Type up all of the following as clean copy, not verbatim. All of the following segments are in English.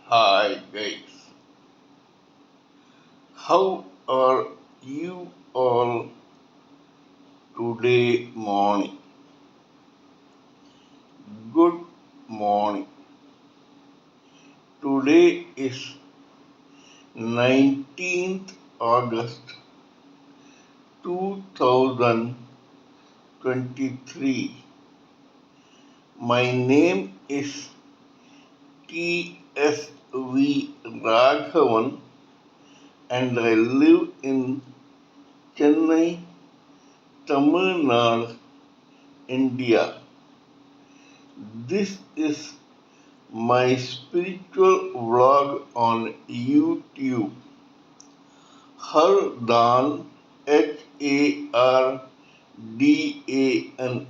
Hi guys, how are you all today morning? Good morning. Today is 19th August 2023. My name is TSV Raghavan and I live in Chennai, Tamil Nadu, India. This is my spiritual vlog on YouTube. Hardan, Hardan,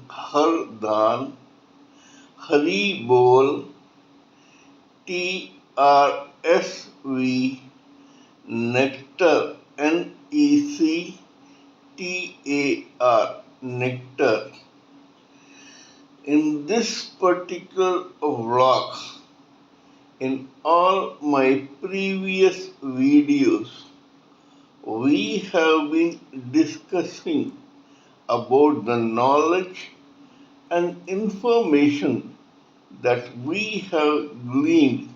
Hardan, Haribol, TRSV, Nectar, NECTAR, Nectar. In this particular vlog, in all my previous videos, we have been discussing about the knowledge and information that we have gleaned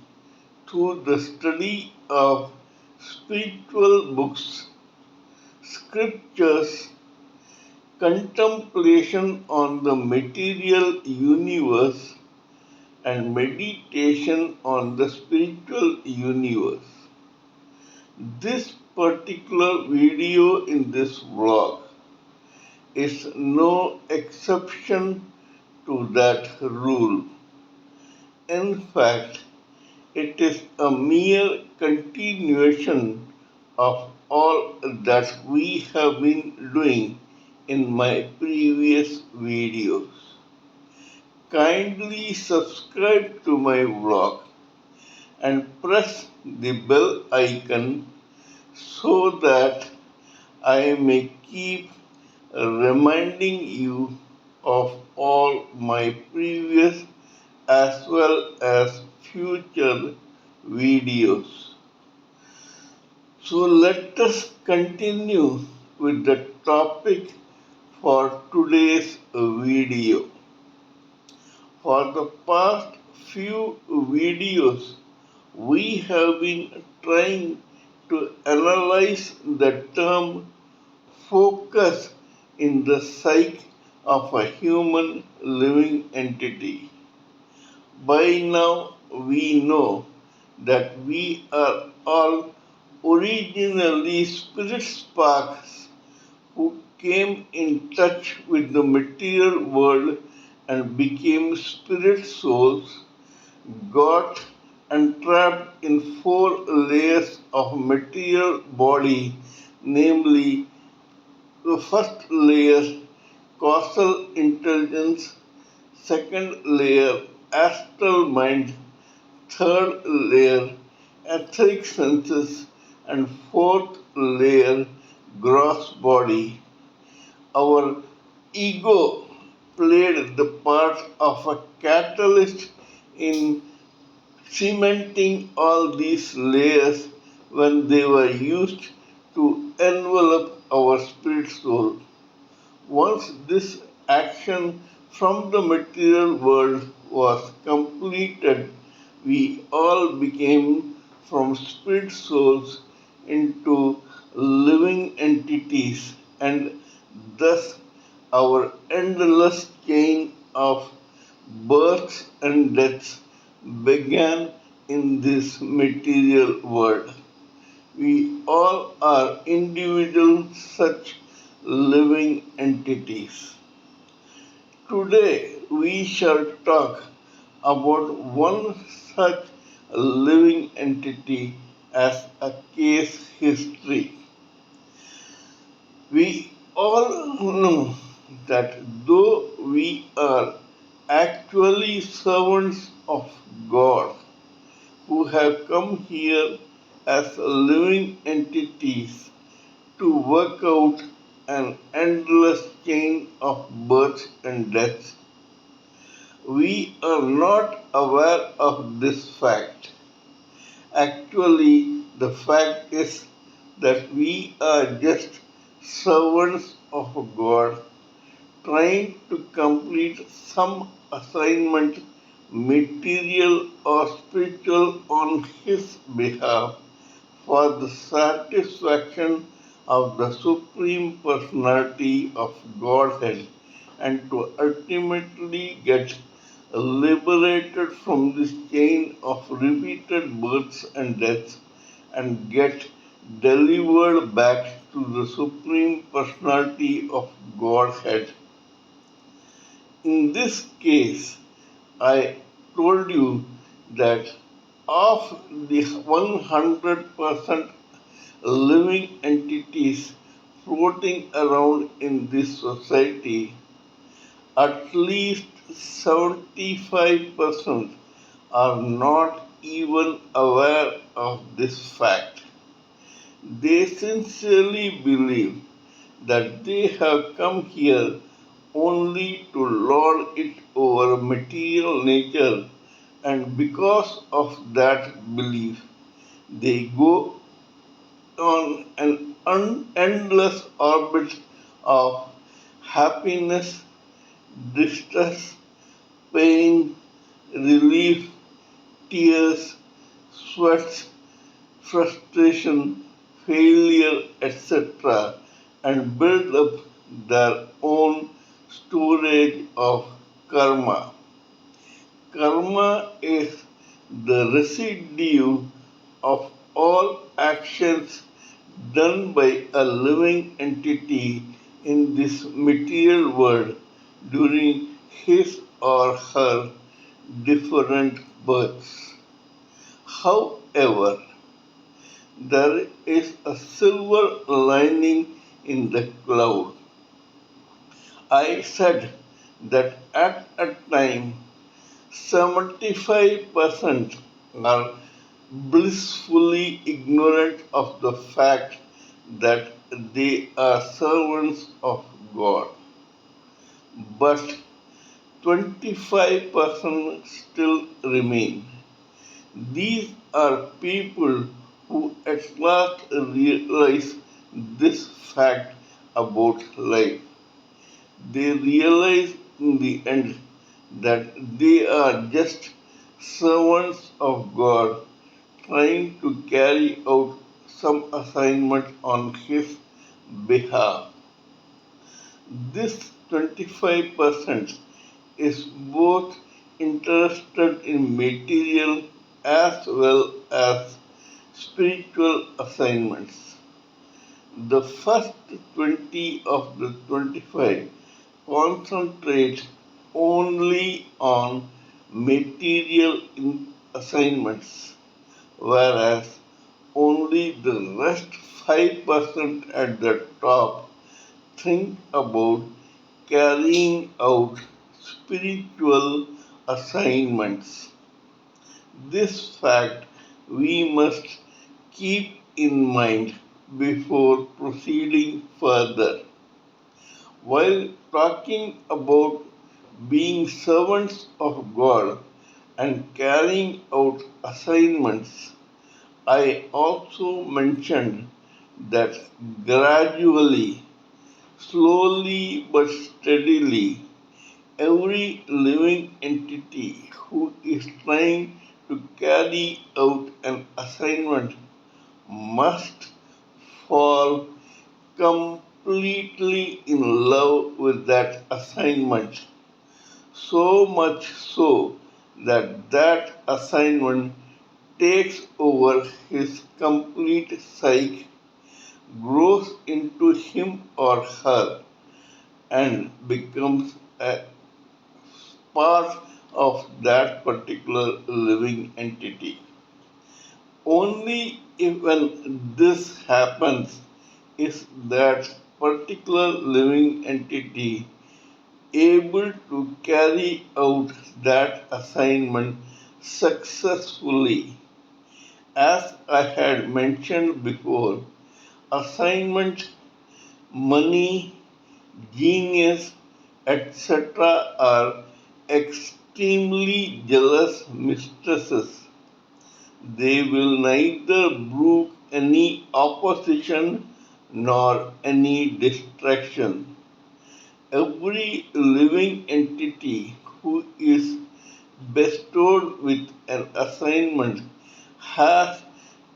through the study of spiritual books, scriptures, contemplation on the material universe, and meditation on the spiritual universe. This particular video in this vlog is no exception to that rule. In fact, it is a mere continuation of all that we have been doing in my previous videos. Kindly subscribe to my vlog and press the bell icon so that I may keep reminding you of all my previous as well as future videos. So let us continue with the topic for today's video. For the past few videos, we have been trying to analyze the term focus in the psyche of a human living entity. By now, we know that we are all originally spirit sparks who came in touch with the material world and became spirit souls, got entrapped in four layers of material body, namely the first layer, causal intelligence, second layer, astral mind, third layer, etheric senses, and fourth layer, gross body. Our ego played the part of a catalyst in cementing all these layers when they were used to envelop our spirit soul. Once this action from the material world was completed, we all became from spirit souls into living entities, and thus our endless chain of births and deaths began in this material world. We all are individual such living entities. Today we shall talk about one such living entity as a case history. We all know that though we are actually servants of God who have come here as living entities to work out an endless chain of births and deaths, we are not aware of this fact. Actually, the fact is that we are just servants of God trying to complete some assignment, material or spiritual, on His behalf for the satisfaction of the Supreme Personality of Godhead and to ultimately get liberated from this chain of repeated births and deaths and get delivered back to the Supreme Personality of Godhead. In this case, I told you that of the 100% living entities floating around in this society, at least 75% are not even aware of this fact. They sincerely believe that they have come here only to lord it over material nature, and because of that belief, they go on an endless orbit of happiness, distress, pain, relief, tears, sweats, frustration, failure, etc., and build up their own storage of karma. Karma is the residue of all actions done by a living entity in this material world during his or her different births. However, there is a silver lining in the cloud. I said that at a time 75% are blissfully ignorant of the fact that they are servants of God, but 25% still remain. These are people who at last realize this fact about life. They realize in the end that they are just servants of God trying to carry out some assignment on His behalf. This 25% is both interested in material as well as spiritual assignments. The first 20 of the 25 concentrate only on material assignments, whereas only the rest 5% at the top think about carrying out spiritual assignments. This fact we must keep in mind before proceeding further. While talking about being servants of God and carrying out assignments, I also mentioned that gradually, slowly but steadily, every living entity who is trying to carry out an assignment must fall completely in love with that assignment, so much so that that assignment takes over his complete psyche, grows into him or her, and becomes a part of that particular living entity. Only if when this happens is that particular living entity able to carry out that assignment successfully. As I had mentioned before, assignment, money, genius, etc. are extremely jealous mistresses. They will neither brook any opposition nor any distraction. Every living entity who is bestowed with an assignment has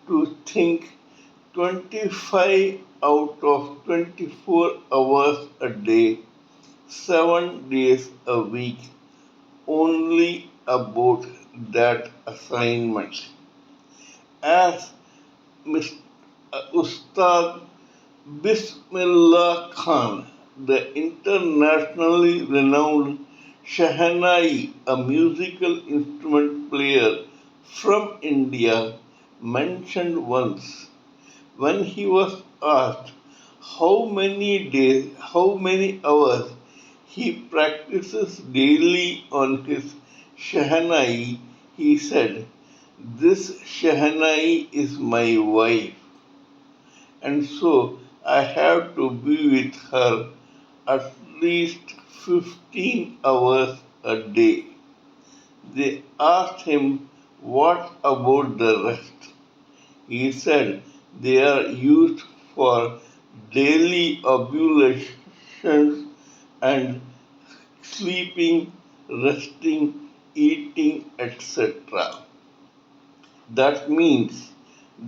to think 25 out of 24 hours a day, 7 days a week, only about that assignment. As Mr. Ustad Bismillah Khan, the internationally renowned Shahnai, a musical instrument player from India, mentioned once when he was asked how many hours he practices daily on his Shahnai, he said, "This Shahnai is my wife, and so I have to be with her at least 15 hours a day." They asked him, "What about the rest?" He said, "They are used for daily ablutions and sleeping, resting, eating, etc." That means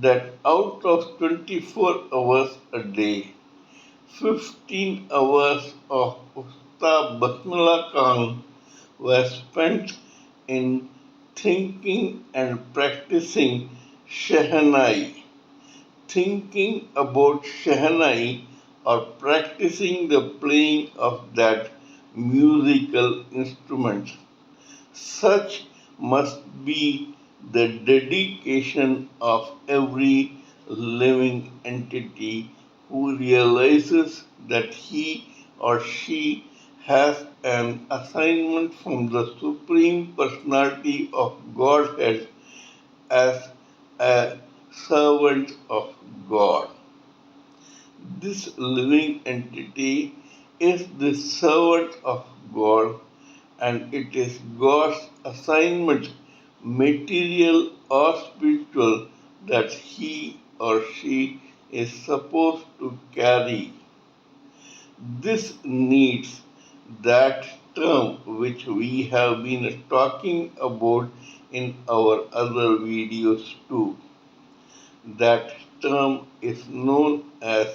that out of 24 hours a day, 15 hours of Usta Basmala Khan were spent in thinking and practicing Shehnai. Thinking about Shehnai or practicing the playing of that musical instrument. Such must be the dedication of every living entity who realizes that he or she has an assignment from the Supreme Personality of Godhead as a servant of God. This living entity is the servant of God, and it is God's assignment, material or spiritual, that he or she is supposed to carry. This needs that term which we have been talking about in our other videos too. That term is known as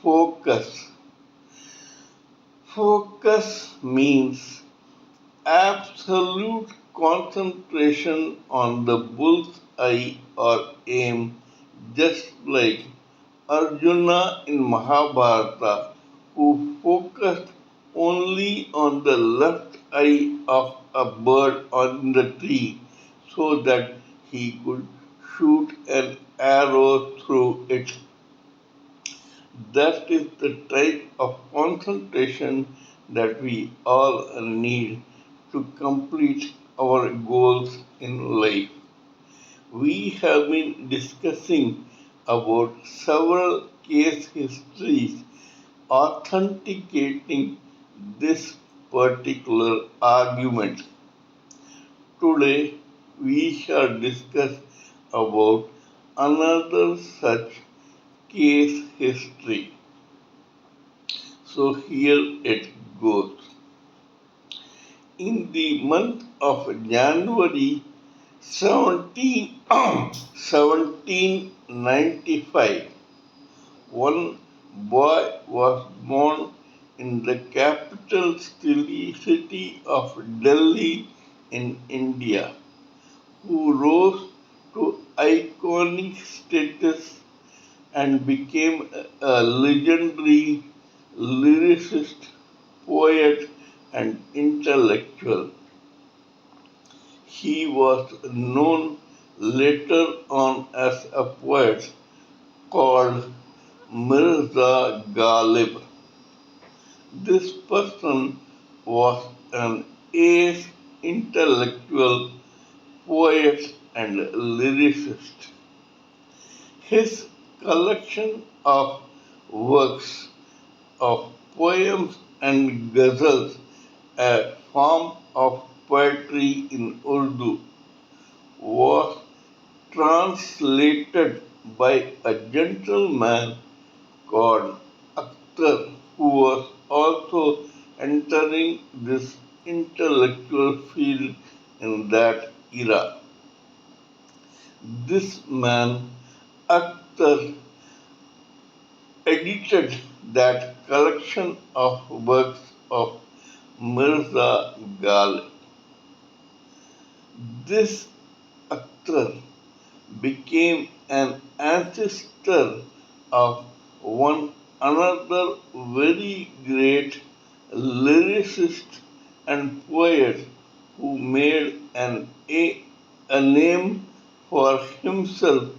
focus. Focus means absolute concentration on the bull's eye or aim, just like Arjuna in Mahabharata, who focused only on the left eye of a bird on the tree so that he could shoot an arrow through it. That is the type of concentration that we all need to complete our goals in life. We have been discussing about several case histories authenticating this particular argument. Today we shall discuss about another such case history. So here it goes. In the month of January 1795, one boy was born in the capital city of Delhi in India, who rose to iconic status and became a legendary lyricist, poet, and intellectual. He was known later on as a poet called Mirza Ghalib. This person was an ace intellectual, poet, and lyricist. His collection of works of poems and ghazals, a form of poetry in Urdu, was translated by a gentleman called Akhtar, who was also entering this intellectual field in that era. This man, Akhtar, edited that collection of works of Mirza Ghalib. This Akhtar became an ancestor of one another very great lyricist and poet who made a name for himself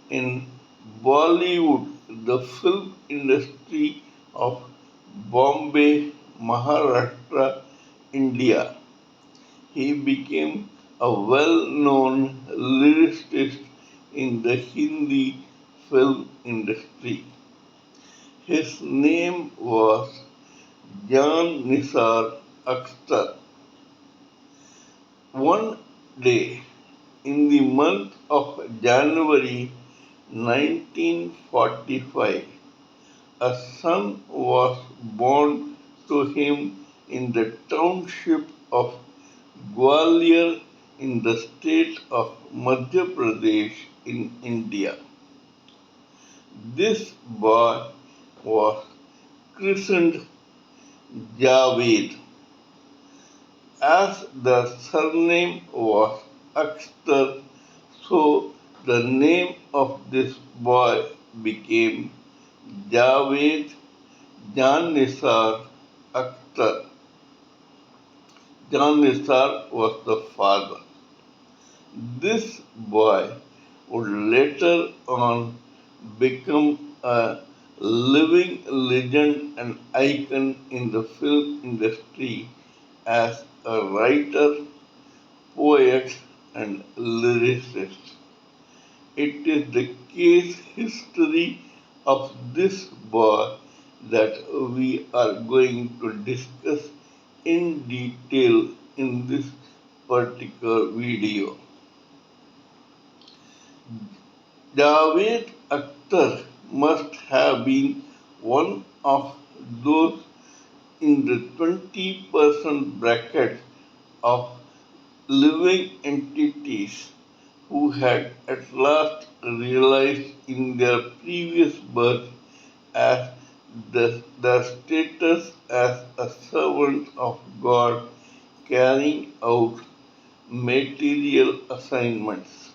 in Bollywood, the film industry of Bombay, Maharashtra, India. He became a well-known lyricist in the Hindi film industry. His name was Jan Nisar Akhtar. One day in the month of January 1945, a son was born to him in the township of Gwalior in the state of Madhya Pradesh in India. This boy was christened Javed. As the surname was Akhtar, so the name of this boy became Javed Janisar Akhtar. Janisar was the father. This boy would later on become a living legend and icon in the film industry as a writer, poet, and lyricist. It is the case history of this boy that we are going to discuss in detail in this particular video. Javed Akhtar must have been one of those in the 20% bracket of living entities who had at last realized in their previous birth as their status as a servant of God carrying out material assignments.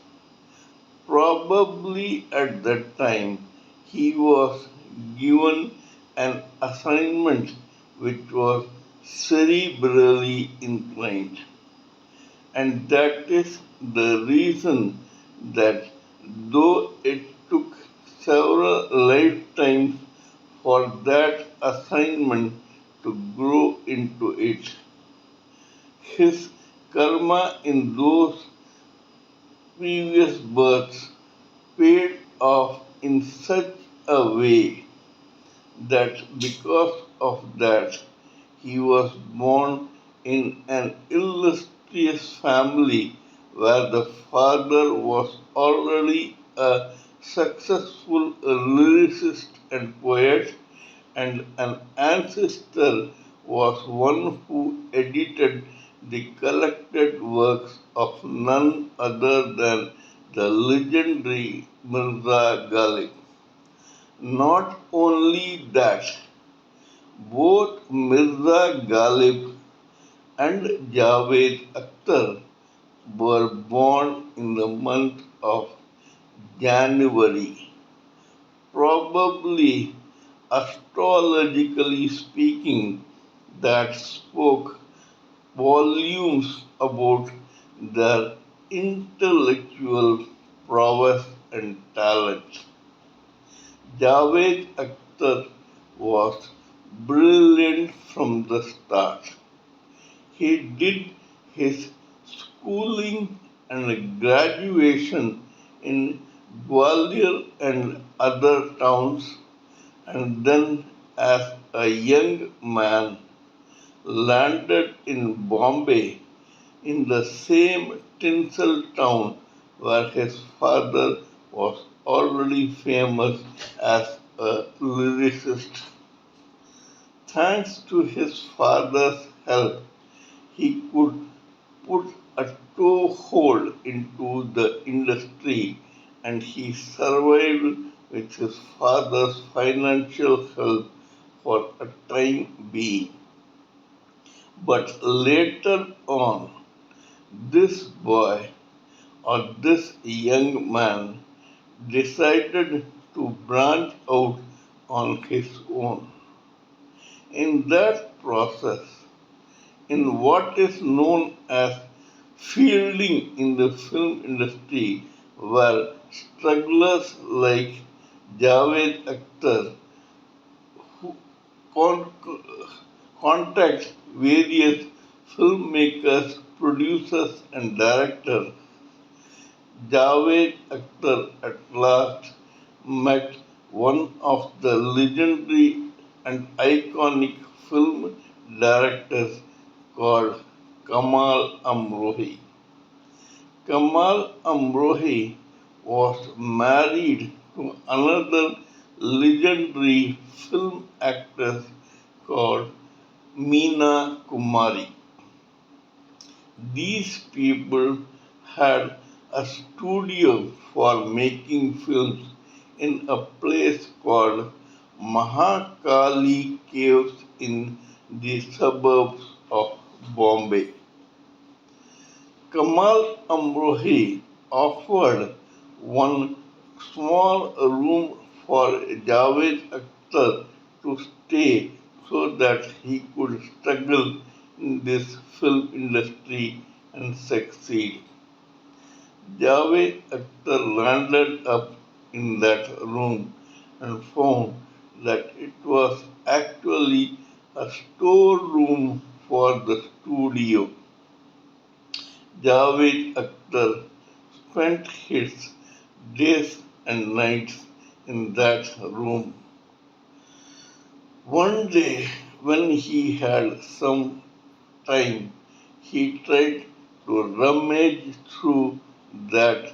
Probably at that time he was given an assignment which was cerebrally inclined. And that is the reason that though it took several lifetimes for that assignment to grow into it, his karma in those previous births paid off in such a way that because of that he was born in an illustrious family where the father was already a successful lyricist and poet, and an ancestor was one who edited the collected works of none other than the legendary Mirza Ghalib. Not only that, both Mirza Ghalib and Javed Akhtar were born in the month of January. Probably, astrologically speaking, that spoke volumes about their intellectual prowess and talent. Javed Akhtar was brilliant from the start. He did his schooling and graduation in Gwalior and other towns, and then as a young man landed in Bombay in the same tinsel town where his father was already famous as a lyricist. Thanks to his father's help, he could put a toehold into the industry and he survived with his father's financial help for a time being. But later on, this boy or this young man decided to branch out on his own. In that process, in what is known as fielding in the film industry, were strugglers like Javed Akhtar who con- contact various filmmakers, producers, and directors. Javed Akhtar at last met one of the legendary and iconic film directors called Kamal Amrohi. Kamal Amrohi was married to another legendary film actress called Meena Kumari. These people had a studio for making films in a place called Mahakali Caves in the suburbs of Bombay. Kamal Amrohi offered one small room for Javed Akhtar to stay so that he could struggle in this film industry and succeed. Javed Akhtar landed up in that room and found that it was actually a storeroom for the studio. Javed Akhtar spent his days and nights in that room. One day, when he had some time, he tried to rummage through that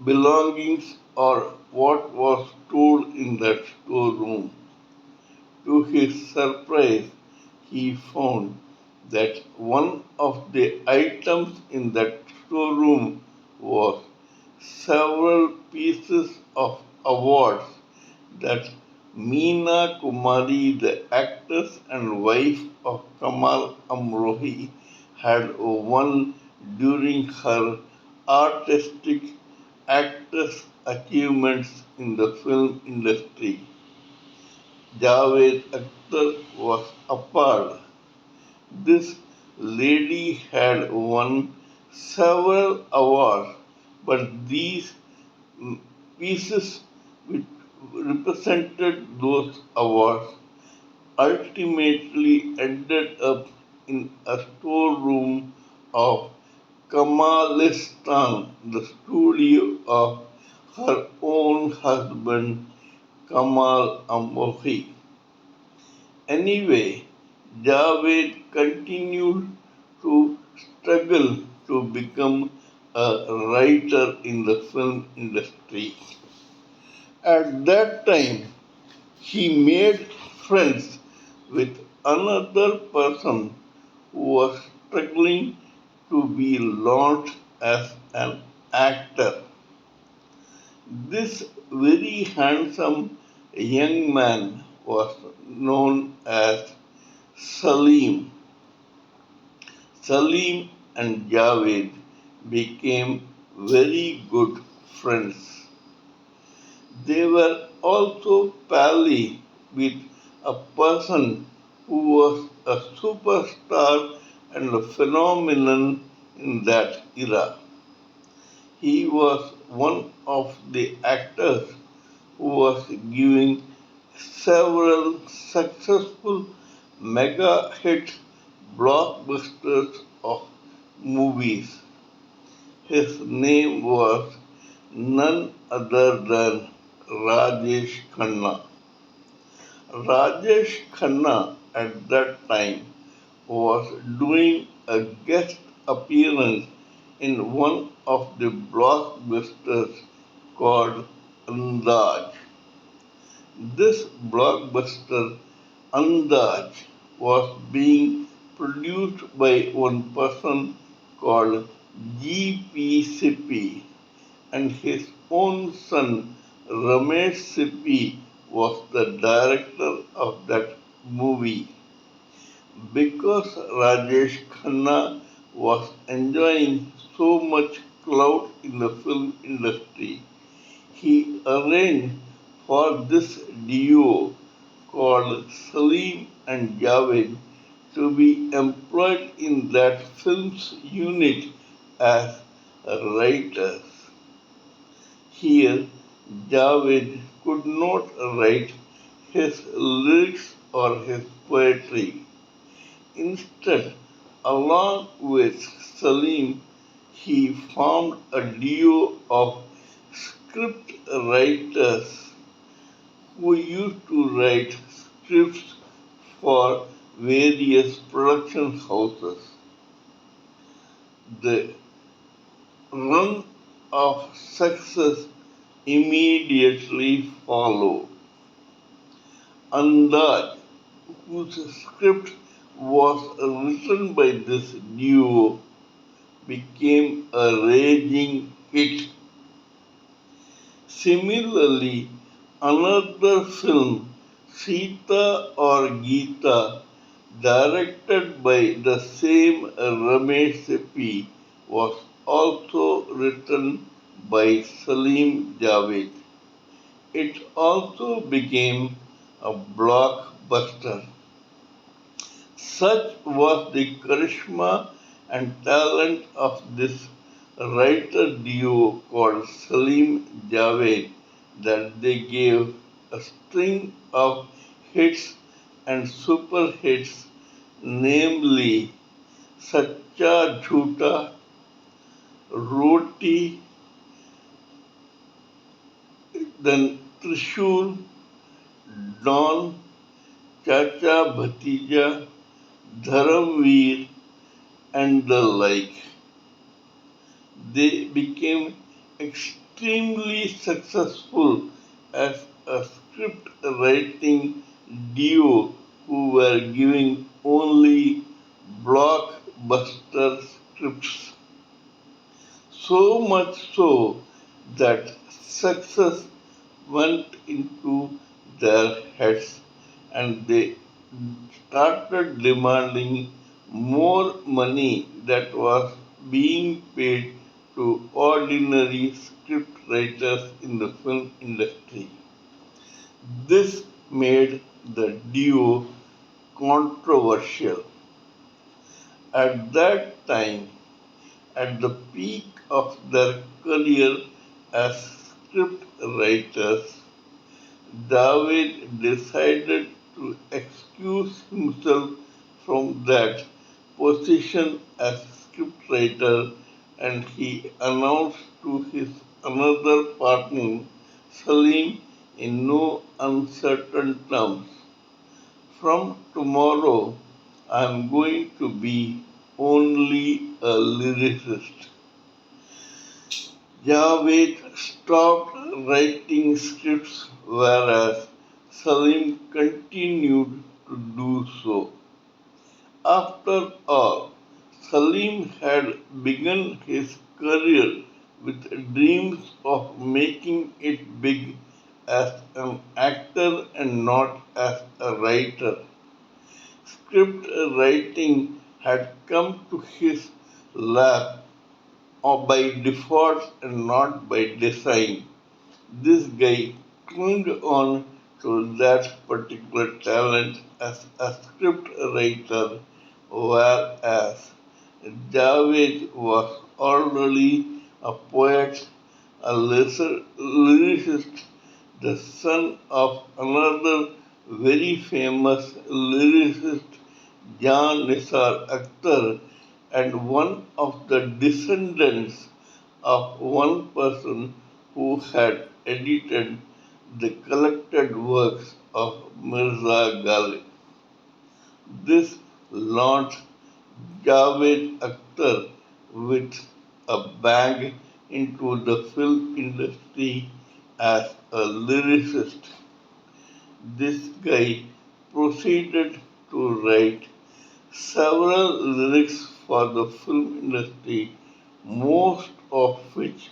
belongings or what was stored in that storeroom. To his surprise, he found that one of the items in that storeroom was several pieces of awards that Meena Kumari, the actress and wife of Kamal Amrohi, had won during her artistic actress achievements in the film industry. Javed Akhtar was appalled. This lady had won several awards, but these pieces which represented those awards ultimately ended up in a storeroom of Kamalistan, the studio of her own husband Kamal Amrohi. Anyway, Javed continued to struggle to become a writer in the film industry. At that time, he made friends with another person who was struggling to be launched as an actor. This very handsome young man was known as Salim. Salim and Javed became very good friends. They were also pally with a person who was a superstar and a phenomenon in that era. He was one of the actors who was giving several successful mega hit blockbusters of movies. His name was none other than Rajesh Khanna. Rajesh Khanna at that time was doing a guest appearance in one of the blockbusters called Andaz. This blockbuster Andaz was being produced by one person called G.P. Sippy, and his own son Ramesh Sippy was the director of that movie. Because Rajesh Khanna was enjoying so much clout in the film industry, he arranged for this duo called Salim and Javed to be employed in that film's unit as writers. Here, Javed could not write his lyrics or his poetry. Instead, along with Salim, he formed a duo of script writers who used to write scripts for various production houses. The run of success immediately followed. Andaz, whose script was written by this duo, became a raging hit. Similarly, another film, Sita or Geeta, directed by the same Ramesh Sippy, was also written by Salim Javed. It also became a blockbuster. Such was the charisma and talent of this writer duo called Salim Javed that they gave a string of hits and super hits, namely Sachcha Jhoota, Roti, then Trishul, Dawn, Chacha Bhatija, Dharamveer, and the like. They became extremely successful as a script writing duo who were giving only blockbuster scripts. So much so that success went into their heads and they started demanding more money that was being paid to ordinary script writers in the film industry. This made the duo controversial. At that time, at the peak of their career as script writers, David decided to excuse himself from that position as scriptwriter, and he announced to his another partner, Salim, in no uncertain terms, "From tomorrow, I am going to be only a lyricist." Javed stopped writing scripts, whereas Salim continued to do so. After all, Salim had begun his career with dreams of making it big as an actor and not as a writer. Script writing had come to his lap by default and not by design. This guy clung on to that particular talent as a script writer, whereas Javed was already a poet, a lyricist, the son of another very famous lyricist, Jan Nisar Akhtar, and one of the descendants of one person who had edited the collected works of Mirza Ghalib. This launched Javed Akhtar with a bang into the film industry as a lyricist. This guy proceeded to write several lyrics for the film industry, most of which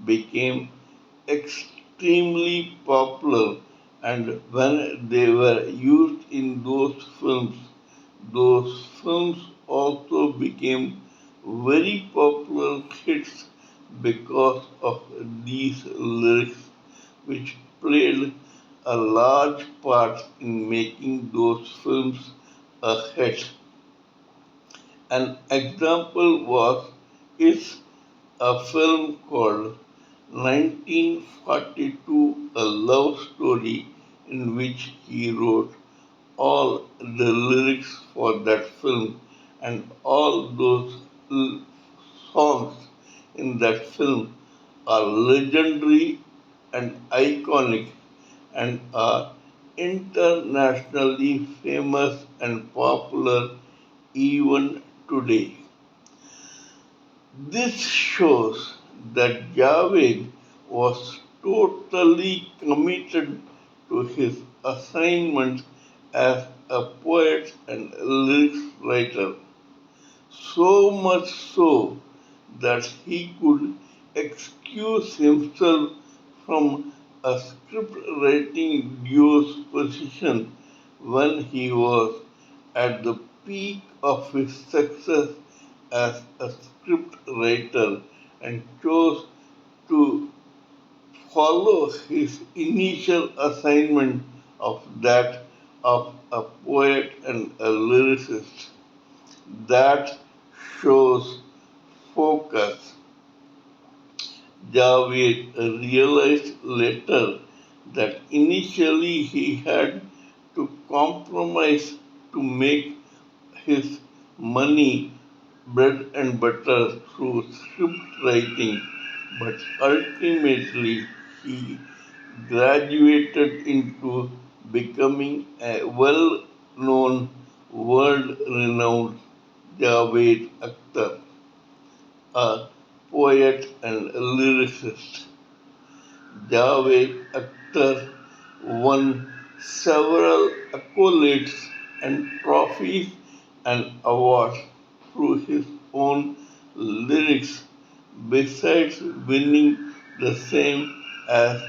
became extremely popular, and when they were used in those films also became very popular hits because of these lyrics, which played a large part in making those films a hit. An example is a film called 1942, a love story in which he wrote all the lyrics for that film, and all those songs in that film are legendary and iconic and are internationally famous and popular even today. This shows that Javed was totally committed to his assignment as a poet and lyrics writer, so much so that he could excuse himself from a script writing duo's position when he was at the peak of his success as a script writer and chose to follow his initial assignment of that of a poet and a lyricist. That shows focus. Javed realized later that initially he had to compromise to make his money bread and butter through script writing, but ultimately he graduated into becoming a well known, world renowned Javed Akhtar, a poet and lyricist. Javed Akhtar won several accolades and trophies and awards through his own lyrics, besides winning the same as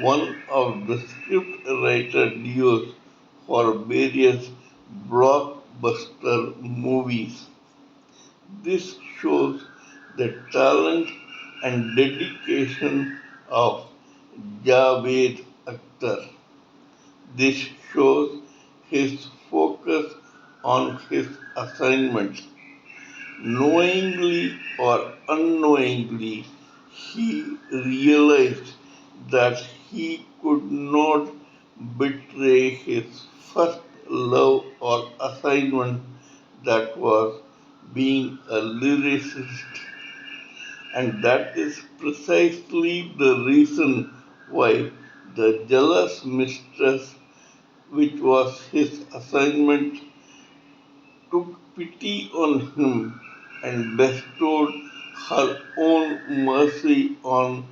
one of the scriptwriter duos for various blockbuster movies. This shows the talent and dedication of Javed Akhtar. This shows his focus on his assignment. Knowingly or unknowingly, he realized that he could not betray his first love or assignment, that was being a lyricist, and that is precisely the reason why the jealous mistress, which was his assignment, took pity on him and bestowed her own mercy on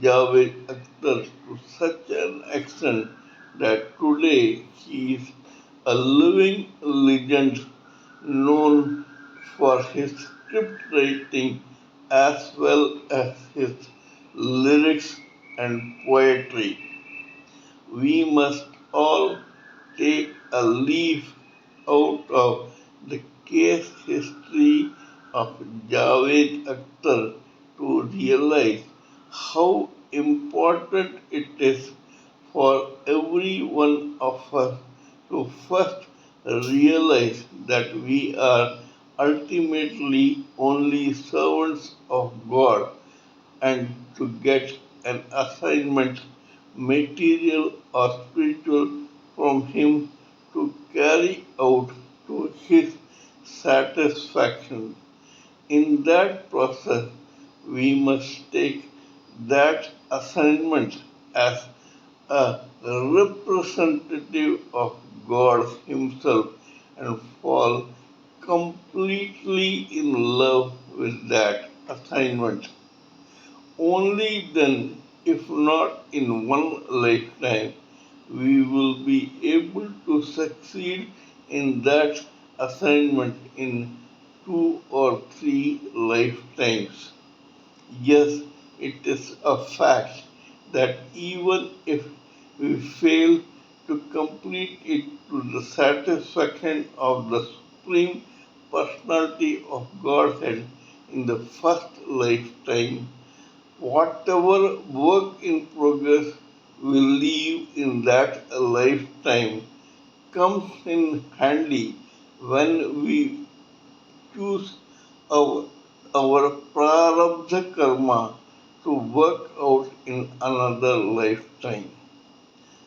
Javed Akhtar to such an extent that today he is a living legend known for his script writing as well as his lyrics and poetry. We must all take a leaf out of the case history of Javed Akhtar to realize how important it is for every one of us to first realize that we are ultimately only servants of God, and to get an assignment, material or spiritual, from Him to carry out to His satisfaction. In that process, we must take that assignment as a representative of God Himself and fall completely in love with that. assignment. Only then, if not in one lifetime, we will be able to succeed in that assignment in two or three lifetimes. Yes, it is a fact that even if we fail to complete it to the satisfaction of the Supreme Personality of Godhead in the first lifetime, whatever work in progress we leave in that lifetime comes in handy when we choose our, our prarabdha karma to work out in another lifetime.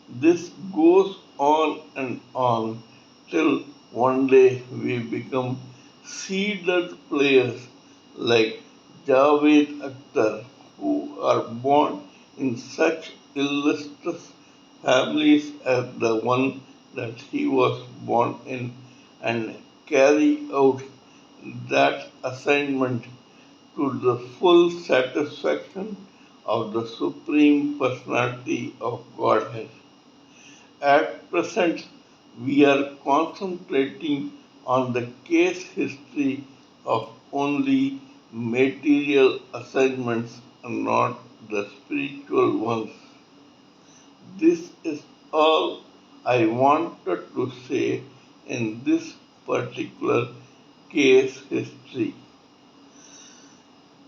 This goes on and on till one day we become seeded players like Javed Akhtar, who are born in such illustrious families as the one that he was born in and carry out that assignment to the full satisfaction of the Supreme Personality of Godhead. At present, we are concentrating on the case history of only material assignments and not the spiritual ones. This is all I wanted to say in this particular case history.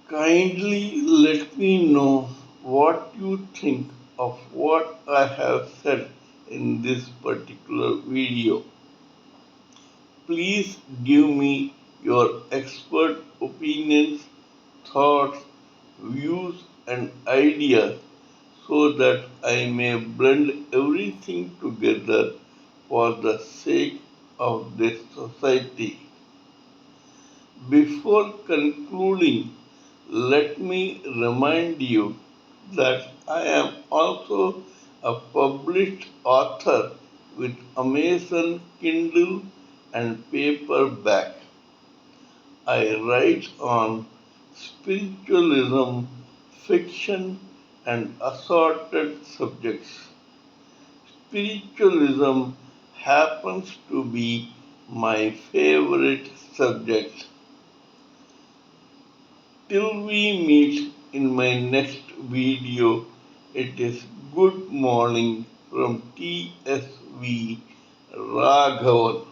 Kindly let me know what you think of what I have said in this particular video. Please give me your expert opinions, thoughts, views, and ideas so that I may blend everything together for the sake of this society. Before concluding, let me remind you that I am also a published author with Amazon Kindle and paperback. I write on spiritualism, fiction, and assorted subjects. Spiritualism happens to be my favorite subject. Till we meet in my next video, it is good morning from TSV Raghavan.